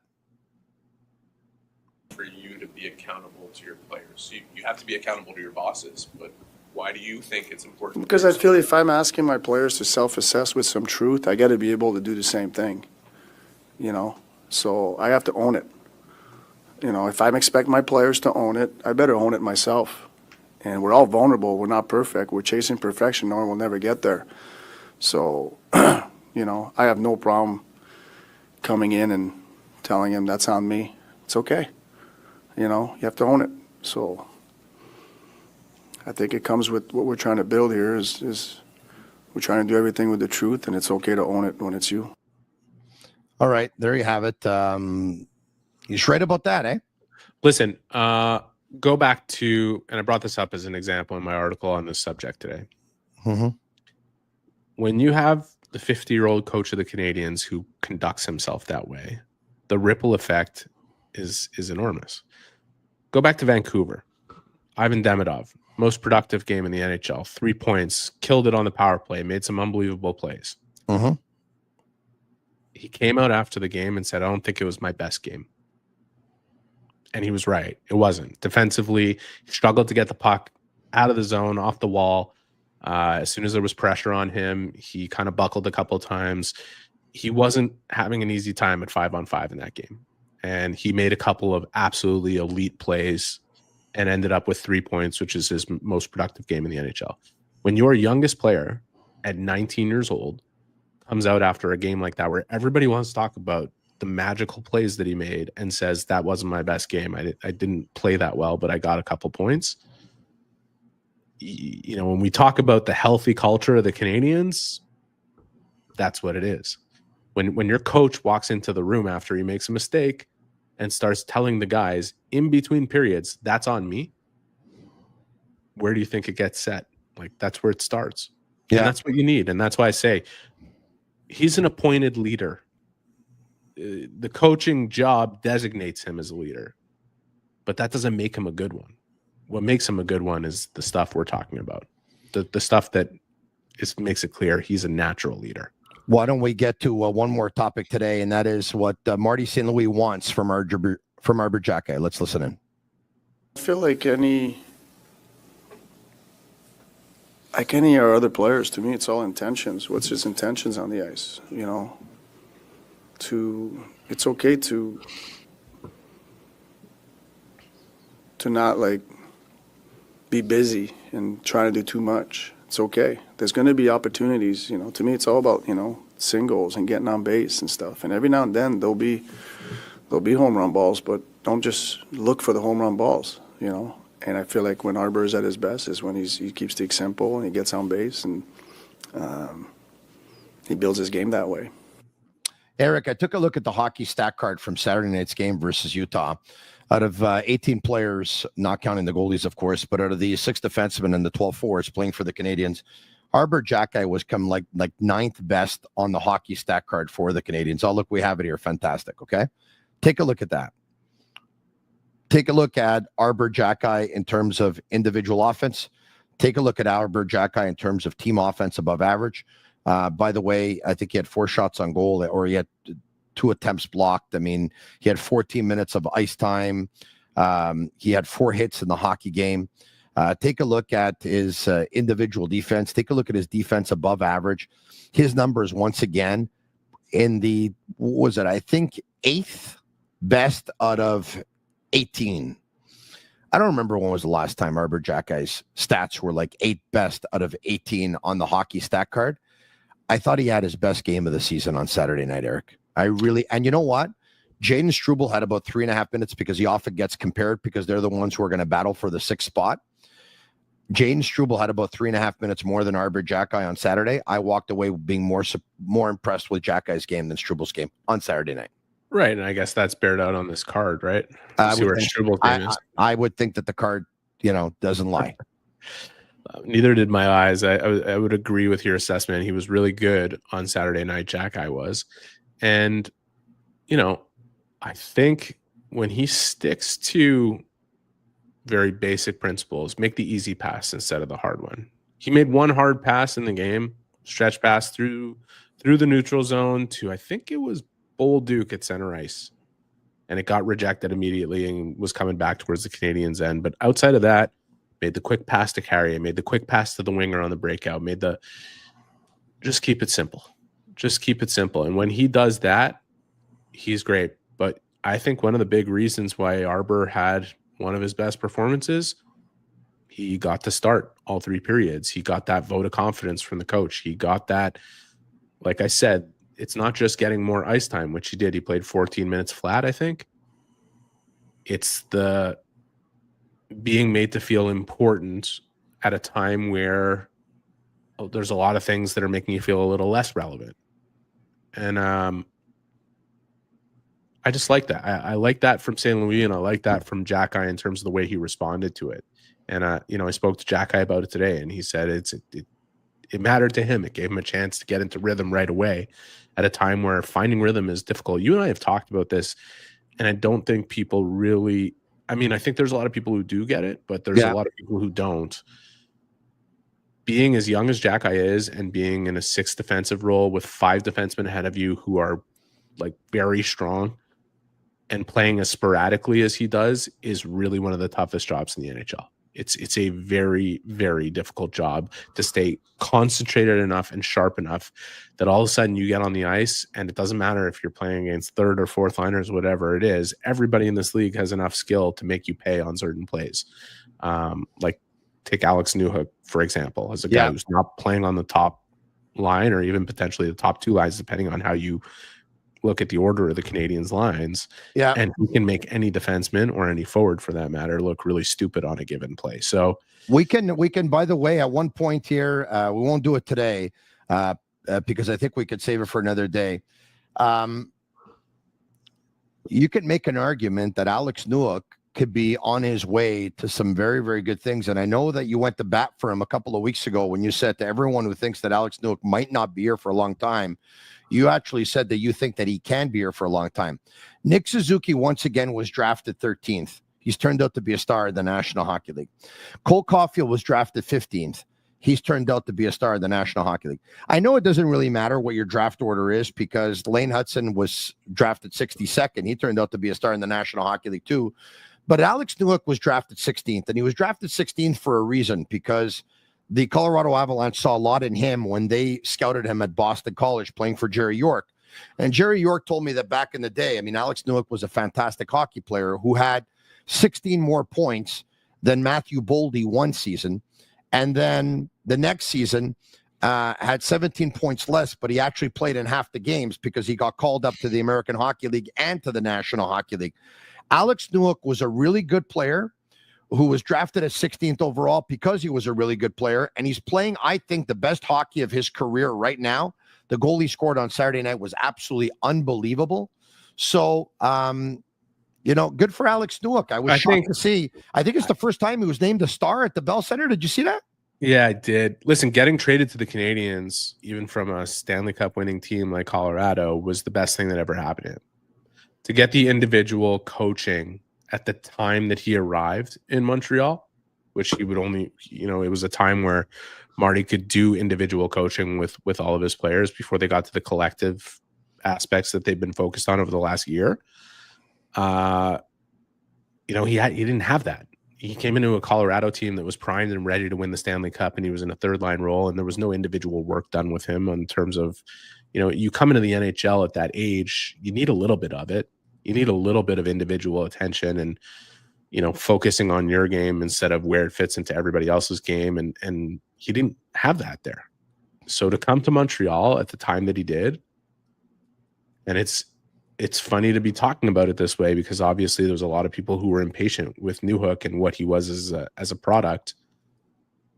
For you to be accountable to your players. You have to be accountable to your bosses, but why do you think it's important? Because I feel if I'm asking my players to self-assess with some truth, I got to be able to do the same thing, So I have to own it. If I expect my players to own it, I better own it myself. And we're all vulnerable. We're not perfect. We're chasing perfection. No one will never get there. So, I have no problem coming in and telling him that's on me. It's okay. You have to own it. So I think it comes with what we're trying to build here is we're trying to do everything with the truth, and it's okay to own it when it's you. All right. There you have it. He's right about that, eh? Listen, go back to, and I brought this up as an example in my article on this subject today. Mm-hmm. When you have the 50-year-old coach of the Canadiens who conducts himself that way, the ripple effect is enormous. Go back to Vancouver. Ivan Demidov, most productive game in the NHL, 3 points, killed it on the power play, made some unbelievable plays. Mm-hmm. He came out after the game and said, I don't think it was my best game. And he was right. It wasn't. Defensively, he struggled to get the puck out of the zone, off the wall. As soon as there was pressure on him, he kind of buckled a couple of times. He wasn't having an easy time at 5-on-5 in that game. And he made a couple of absolutely elite plays and ended up with 3 points, which is his most productive game in the NHL. When your youngest player at 19 years old comes out after a game like that, where everybody wants to talk about the magical plays that he made and says, that wasn't my best game. I didn't play that well, but I got a couple points. When we talk about the healthy culture of the Canadiens, that's what it is. When your coach walks into the room after he makes a mistake and starts telling the guys in between periods, that's on me, where do you think it gets set? Like, that's where it starts. Yeah. And that's what you need. And that's why I say he's an appointed leader. The coaching job designates him as a leader, but that doesn't make him a good one. What makes him a good one is the stuff we're talking about, the stuff that makes it clear he's a natural leader. Why don't we get to one more topic today, and that is what Marty St. wants from Arber Xhekaj. Let's listen in. I feel like any of our other players, to me, it's all intentions. What's his intentions on the ice? It's okay to not be busy and try to do too much. It's okay. There's going to be opportunities. To me, it's all about singles and getting on base and stuff. And every now and then there'll be home run balls, but don't just look for the home run balls. And I feel like when Arber is at his best is when he keeps things simple and he gets on base and he builds his game that way. Eric, I took a look at the hockey stat card from Saturday night's game versus Utah. Out of 18 players, not counting the goalies, of course, but out of the 6 defensemen and the 12 forwards playing for the Canadiens, Arber Xhekaj was like 9th best on the hockey stat card for the Canadiens. Oh, look, we have it here. Fantastic. Okay. Take a look at that. Take a look at Arber Xhekaj in terms of individual offense. Take a look at Arber Xhekaj in terms of team offense above average. By the way, I think he had 4 shots on goal, or he had 2 attempts blocked. I mean, he had 14 minutes of ice time. He had 4 hits in the hockey game. Take a look at his individual defense. Take a look at his defense above average. His numbers, once again, in the, I think 8th best out of 18. I don't remember when was the last time Arber Xhekaj's stats were like 8th best out of 18 on the hockey stat card. I thought he had his best game of the season on Saturday night, Eric. And you know what? Jaden Struble had about 3.5 minutes because he often gets compared because they're the ones who are going to battle for the 6th spot. Jaden Struble had about 3.5 minutes more than Arber Xhekaj on Saturday. I walked away being more impressed with Xhekaj's game than Struble's game on Saturday night. Right, and I guess that's bared out on this card, right? I would think that the card doesn't lie. Neither did my eyes. I would agree with your assessment. He was really good on Saturday night. Xhekaj was. And, I think when he sticks to very basic principles, make the easy pass instead of the hard one. He made one hard pass in the game, stretch pass through the neutral zone to, I think it was Duke at center ice. And it got rejected immediately and was coming back towards the Canadiens' end. But outside of that, made the quick pass to Carrier, made the quick pass to the winger on the breakout, just keep it simple. Just keep it simple. And when he does that, he's great. But I think one of the big reasons why Arber had one of his best performances, he got to start all 3 periods. He got that vote of confidence from the coach. He got that, like I said, it's not just getting more ice time, which he did. He played 14 minutes flat, I think. It's the being made to feel important at a time where there's a lot of things that are making you feel a little less relevant. And I just like that. I like that from St. Louis, and I like that from Xhekaj in terms of the way he responded to it. And, I spoke to Xhekaj about it today, and he said it mattered to him. It gave him a chance to get into rhythm right away at a time where finding rhythm is difficult. You and I have talked about this, and I don't think people really – I think there's a lot of people who do get it, but there's a lot of people who don't. Being as young as Xhekaj is and being in a 6th defensive role with 5 defensemen ahead of you who are, very strong and playing as sporadically as he does is really one of the toughest jobs in the NHL. It's a very, very difficult job to stay concentrated enough and sharp enough that all of a sudden you get on the ice, and it doesn't matter if you're playing against 3rd or 4th liners, whatever it is. Everybody in this league has enough skill to make you pay on certain plays. Take Alex Newhook, for example, as a guy who's not playing on the top line or even potentially the top 2 lines, depending on how you look at the order of the Canadiens' lines. Yeah. And he can make any defenseman or any forward for that matter look really stupid on a given play. So we can, by the way, at one point here, we won't do it today because I think we could save it for another day. You could make an argument that Alex Newhook could be on his way to some very, very good things. And I know that you went to bat for him a couple of weeks ago when you said to everyone who thinks that Alex Newhook might not be here for a long time, you actually said that you think that he can be here for a long time. Nick Suzuki, once again, was drafted 13th. He's turned out to be a star in the National Hockey League. Cole Caulfield was drafted 15th. He's turned out to be a star in the National Hockey League. I know it doesn't really matter what your draft order is because Lane Hudson was drafted 62nd. He turned out to be a star in the National Hockey League too. But Alex Newhook was drafted 16th, and he was drafted 16th for a reason because the Colorado Avalanche saw a lot in him when they scouted him at Boston College playing for Jerry York. And Jerry York told me that back in the day, Alex Newhook was a fantastic hockey player who had 16 more points than Matthew Boldy one season. And then the next season had 17 points less, but he actually played in half the games because he got called up to the American Hockey League and to the National Hockey League. Alex Newhook was a really good player who was drafted as 16th overall because he was a really good player. And he's playing, I think, the best hockey of his career right now. The goal he scored on Saturday night was absolutely unbelievable. So, good for Alex Newhook. I was shocked to see. I think it's the first time he was named a star at the Bell Center. Did you see that? Yeah, I did. Listen, getting traded to the Canadiens, even from a Stanley Cup winning team like Colorado, was the best thing that ever happened to him. To get the individual coaching at the time that he arrived in Montreal, which he would only, it was a time where Marty could do individual coaching with all of his players before they got to the collective aspects that they've been focused on over the last year. He didn't have that. He came into a Colorado team that was primed and ready to win the Stanley Cup, and he was in a 3rd-line role, and there was no individual work done with him in terms of, you come into the NHL at that age, you need a little bit of it. You need a little bit of individual attention and, focusing on your game instead of where it fits into everybody else's game. And he didn't have that there. So to come to Montreal at the time that he did, and it's funny to be talking about it this way because obviously there was a lot of people who were impatient with Newhook and what he was as a product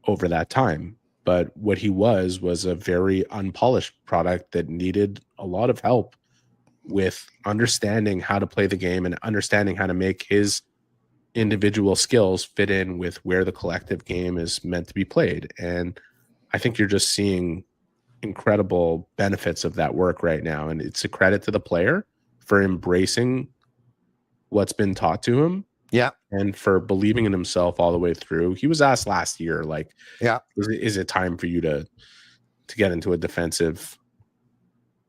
over that time. But what he was a very unpolished product that needed a lot of help with understanding how to play the game and understanding how to make his individual skills fit in with where the collective game is meant to be played. And I think you're just seeing incredible benefits of that work right now. And it's a credit to the player for embracing what's been taught to him. Yeah. And for believing in himself all the way through. He was asked last year, like, yeah, is it time for you to get into a defensive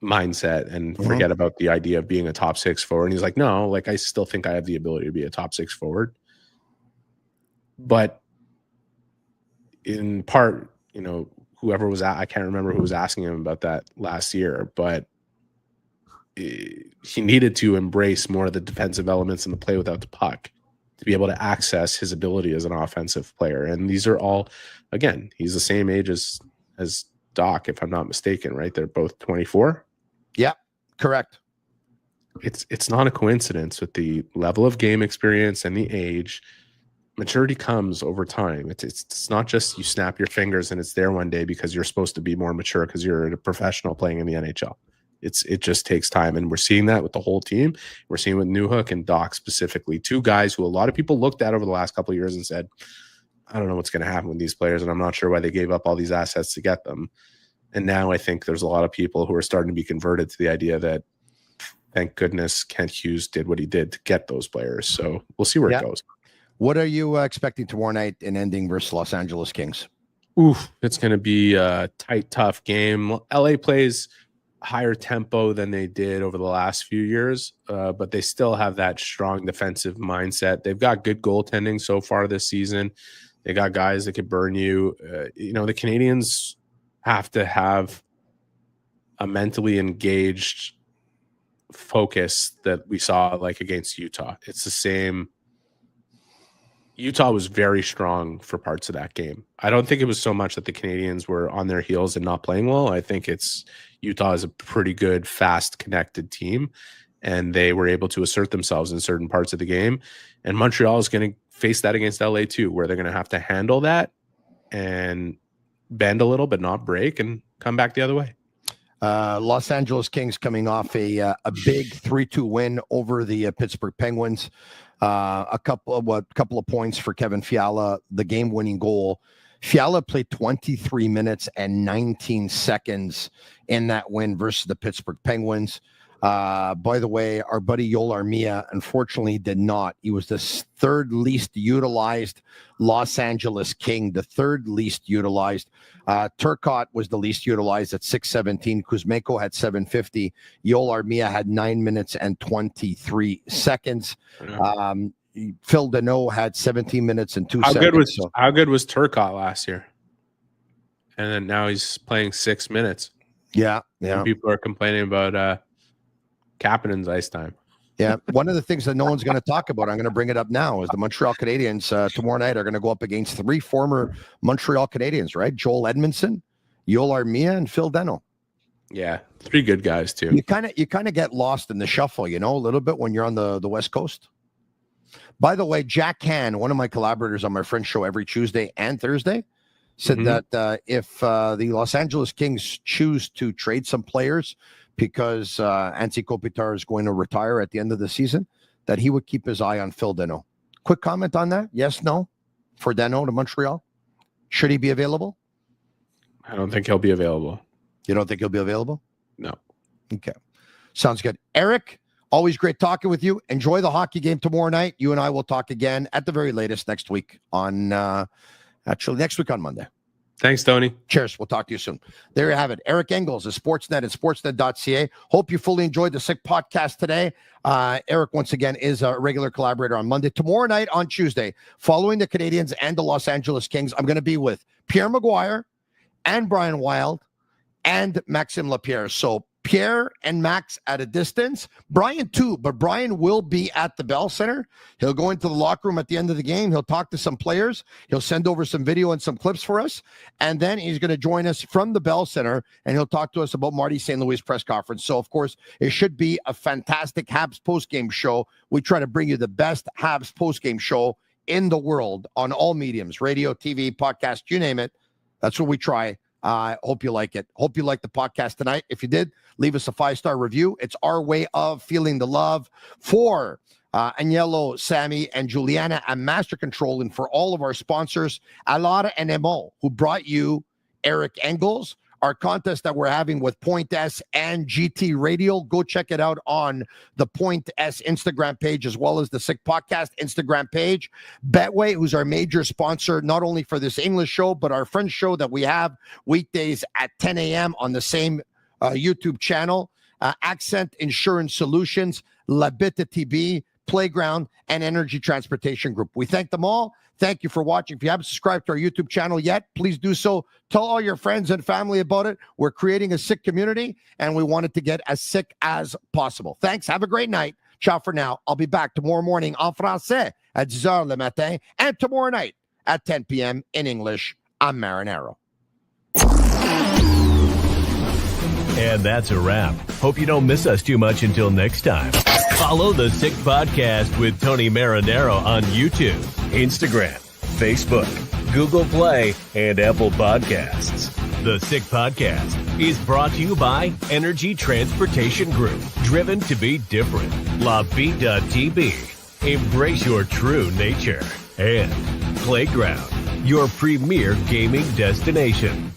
mindset and forget about the idea of being a top 6 forward? And he's like, no, like, I still think I have the ability to be a top 6 forward. But in part, you know, whoever was I can't remember who was asking him about that last year, but he needed to embrace more of the defensive elements in the play without the puck to be able to access his ability as an offensive player. And these are all, again, he's the same age as Dach, if I'm not mistaken, right? They're both 24. Yeah, correct. It's not a coincidence with the level of game experience and the age. Maturity comes over time. It's not just you snap your fingers and it's there one day because you're supposed to be more mature because you're a professional playing in the NHL. It just takes time, and we're seeing that with the whole team. We're seeing with Newhook and Dach specifically, two guys who a lot of people looked at over the last couple of years and said, I don't know what's going to happen with these players, and I'm not sure why they gave up all these assets to get them. And now I think there's a lot of people who are starting to be converted to the idea that, thank goodness, Kent Hughes did what he did to get those players. So we'll see where it goes. What are you expecting tomorrow night in ending versus Los Angeles Kings? Oof, it's going to be a tight, tough game. LA plays higher tempo than they did over the last few years, but they still have that strong defensive mindset. They've got good goaltending so far this season. They got guys that could burn you. You know, the Canadiens have to have a mentally engaged focus that we saw like against Utah. It's the same. Utah was very strong for parts of that game. I don't think it was so much that the Canadiens were on their heels and not playing well. I think it's Utah is a pretty good, fast, connected team, and they were able to assert themselves in certain parts of the game. And Montreal is going to face that against LA too, where they're going to have to handle that and bend a little but not break and come back the other way. Los Angeles Kings coming off a big 3-2 win over the Pittsburgh Penguins. A couple of points for Kevin Fiala, the game-winning goal. Fiala played 23 minutes and 19 seconds in that win versus the Pittsburgh Penguins. By the way, our buddy Yoel Armia unfortunately did not. He was the third least utilized Los Angeles King, the third least utilized. Turcotte was the least utilized at 6:17. Kuzmenko had 7:50. Yoel Armia had 9 minutes and 23 seconds. Phil Deneau had 17 minutes and 2 seconds. How good was Turcotte last year? And then now he's playing 6 minutes. Yeah. And people are complaining about Kapanen's ice time. Yeah. One of the things that no one's going to talk about, I'm going to bring it up now, is the Montreal Canadiens tomorrow night are going to go up against 3 former Montreal Canadiens, right? Joel Edmondson, Yoel Armia, and Phil Deneau. Yeah, 3 good guys too. You kind of get lost in the shuffle, you know, a little bit when you're on the West Coast. By the way, Jack Han, one of my collaborators on my friend's show every Tuesday and Thursday, said that if the Los Angeles Kings choose to trade some players because Antti Kopitar is going to retire at the end of the season, that he would keep his eye on Phil Deneau. Quick comment on that? Yes, no? For Deneau to Montreal? Should he be available? I don't think he'll be available. You don't think he'll be available? No. Okay. Sounds good. Eric, always great talking with you. Enjoy the hockey game tomorrow night. You and I will talk again at the very latest next week on next week on Monday. Thanks, Tony. Cheers. We'll talk to you soon. There you have it. Eric Engels is Sportsnet at sportsnet.ca. Hope you fully enjoyed the Sick podcast today. Eric, once again, is a regular collaborator on Monday. Tomorrow night on Tuesday, following the Canadiens and the Los Angeles Kings, I'm going to be with Pierre Maguire and Brian Wild and Maxime Lapierre. So Pierre and Max at a distance. Brian too, but Brian will be at the Bell Center. He'll go into the locker room at the end of the game. He'll talk to some players. He'll send over some video and some clips for us. And then he's going to join us from the Bell Center, and he'll talk to us about Marty St. Louis press conference. So, of course, it should be a fantastic Habs postgame show. We try to bring you the best Habs postgame show in the world on all mediums, radio, TV, podcast, you name it. That's what we try. Hope you like it. Hope you like the podcast tonight. If you did, leave us a 5-star review. It's our way of feeling the love for Agnello, Sammy, and Juliana at Master Control, and for all of our sponsors, Alara and Emo, who brought you Eric Engels, our contest that we're having with Point S and GT Radio. Go check it out on the Point S Instagram page, as well as the Sick Podcast Instagram page. Betway, who's our major sponsor, not only for this English show, but our French show that we have weekdays at 10 a.m. on the same YouTube channel. Accent Insurance Solutions, Bittt Tibi, Playground, and Energy Transportation Group. We thank them all. Thank you for watching. If you haven't subscribed to our YouTube channel yet, please do so. Tell all your friends and family about it. We're creating a sick community, and we want it to get as sick as possible. Thanks. Have a great night. Ciao for now. I'll be back tomorrow morning en français at 10 heures le matin, and tomorrow night at 10 p.m. in English. I'm Marinaro. And that's a wrap. Hope you don't miss us too much until next time. Follow the Sick Podcast with Tony Marinaro on YouTube, Instagram, Facebook, Google Play, and Apple Podcasts. The Sick Podcast is brought to you by Energy Transportation Group, driven to be different. Tibi, embrace your true nature. And Playground, your premier gaming destination.